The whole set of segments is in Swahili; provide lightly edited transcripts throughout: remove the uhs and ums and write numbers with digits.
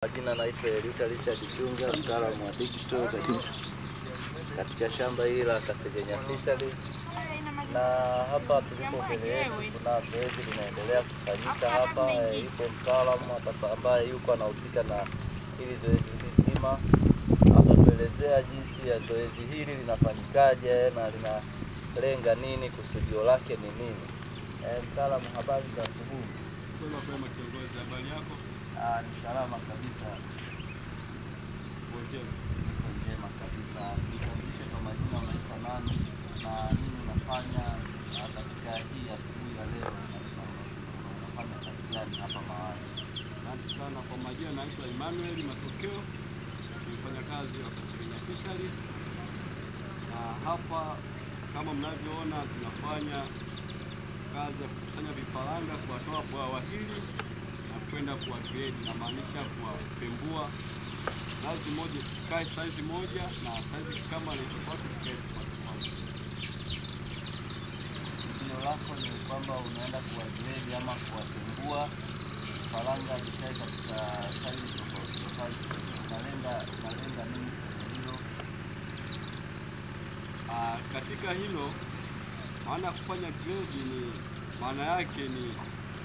Majina naitwa Richard Junga, mtaalamu wa digital katika shamba hili la Kasegenya Fisheries. Na hapa tulipo mbele yetu kuna zoezi linaendelea kufanyika hapa. Yuko mtaalamu ambaye yuko anahusika na hili zoezi zima. Atatuelezea jinsi ya zoezi hili linafanyikaje na linalenga nini, kusudio lake ni nini. Mtaalamu, habari za asubuhi. Kwema kiongozi, habari yako? Ni salama kabisa. Njema kabisa. Nitambulishe kwa majina, unaitwa nani na nini unafanya katika hii asubuhi ya leo, unafanya kazi gani hapa mahali? Asante sana. Kwa majina naitwa Emmanuel Matokeo, nifanya kazi wa Kasegenya Fisheries. Na hapa kama mnavyoona tunafanya kazi ya kukusanya vifaranga, kuwatoa bwawa hili na kwenda kuwa grade, na maanisha kuwapembua size moja kae size moja na size kama ile tofauti kae tofauti. Ndio lako ni kwamba unaenda kuwa grade ama kuwapembua vifaranga vikae katika size tofauti. Unalenga nini hilo? Katika hilo maana kufanya grade ni maana yake ni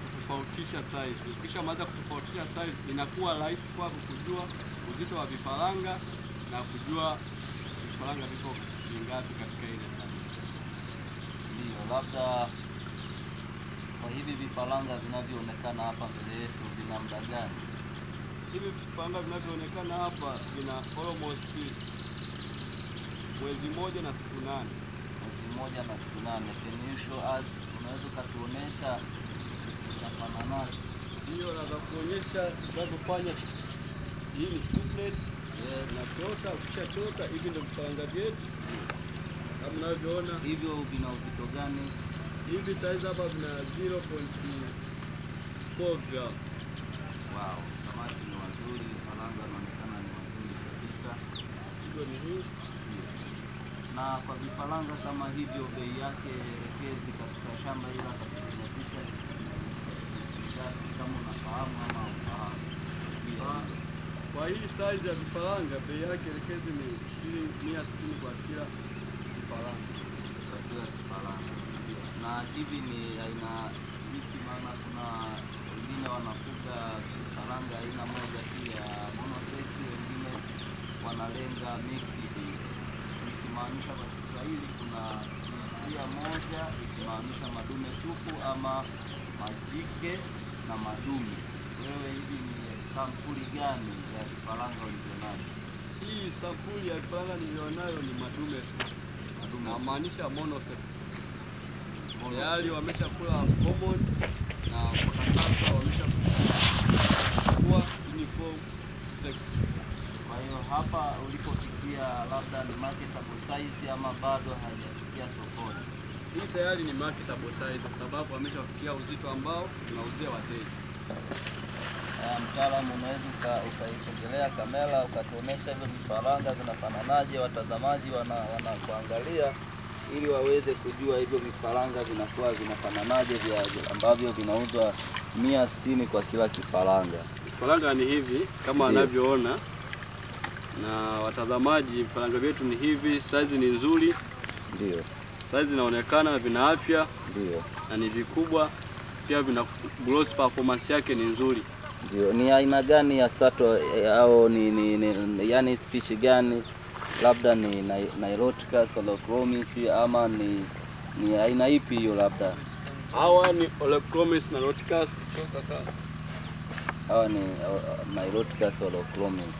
kutofautisha size. Kisha maana kutofautisha size inakuwa rahisi kwako kujua uzito wa vifaranga na kujua vifaranga viko vingapi katika ile size. Ndio, labda kwa hivi vifaranga vinavyoonekana hapa mbele yetu vina muda gani? Hivi vifaranga vinavyoonekana hapa vina almost mwezi mmoja na siku 8. Mwezi mmoja na siku 8. Can you show us, unaweza kutuonesha inafananaje? Ndio, naweza kuonyesha tunavyofanya. Hii ni split na tota, ukishachota hivi ndio vifaranga vyetu. Kama mnavyoona hivyo vina uzito gani? Hivi size hapa vina 0.4 gram. Wow, samaki ni wazuri, vifaranga wanaonekana ni wazuri kabisa. Hiyo ni hii. Na kwa vifaranga kama hivyo bei yake elekezi katika shamba hili la Kasegenya Fisheries kama unafahamu ama ufahamu? Kwa hii size ya vifaranga bei yake elekezi ni shilingi 160 kwa kila vifaranga. Kwa kila vifaranga. Na hivi ni aina ipi? Maana kuna wengine wanafuga vifaranga aina moja tu ya monosex, wengine wanalenga mixed. Ikimaanisha kwa Kiswahili kuna jinsia moja, ikimaanisha madume tupu ama majike na madume. Wewe hivi ni sampuli gani ya vifaranga ulivyonayo? Hii sampuli ya vifaranga nilionayo ni madume tu. Madume. Na maanisha monosex. Tayari wameshakula hormone na kwa sasa wameshakuwa uniform sex. Kwa hiyo hapa ulipofikia labda ni marketable size ama bado hajafikia sokoni? Hii tayari ni marketable size kwa sababu wameshafikia uzito ambao tunauzia wateja. Mtaalamu, unaweza ukaisogelea kamera ukatuonesha hivyo vifaranga vinafananaje? Watazamaji wanakuangalia ili waweze kujua hivyo vifaranga vinakuwa vinafananaje ambavyo vinauzwa 160 kwa kila kifaranga. Vifaranga ni hivi kama wanavyoona na watazamaji, vifaranga vyetu ni hivi, size ni nzuri. Ndio. Size inaonekana vina afya. Ndio. Na ni vikubwa pia, vina growth performance yake ni nzuri. Ndio. Ni aina gani ya sato au yani species gani? Labda ni Niloticus, Holochromis ama ni aina ipi hiyo labda? Hawa ni Holochromis na Niloticus. Hawa ni Niloticus, Holochromis.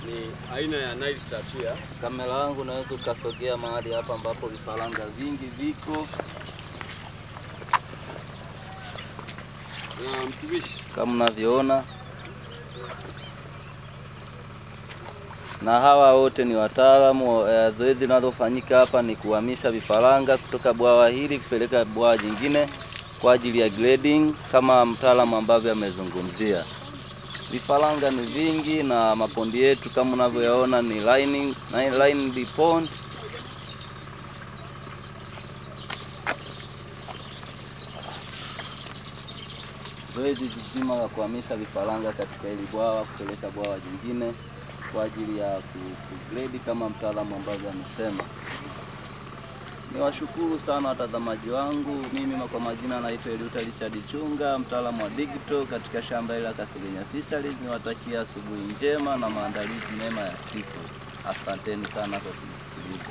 Ni aina ya Niloticus pia. Kamera yangu unaweza ukasogea mahali hapa ambapo vifaranga vingi viko. Na mtumishi kama unavyoona, na hawa wote ni wataalamu. Zoezi linalofanyika hapa ni kuhamisha vifaranga kutoka bwawa hili kupeleka bwawa jingine kwa ajili ya grading kama mtaalamu ambavyo amezungumzia. Vifaranga ni vingi na mapondi yetu kama unavyoyaona ni lining pond. zoezi zima la kuhamisha vifaranga katika hili bwawa kupeleka bwawa jingine kwa ajili ya kugrade kama mtaalamu ambavyo amesema. Niwashukuru sana watazamaji wangu. Mimi kwa majina naitwa Eliuta Richard Chunga, mtaalamu wa digital katika shamba hili la Kasegenyaa Fisheries. Niwatakia asubuhi njema na maandalizi mema ya siku. Asanteni sana kwa kunisikiliza.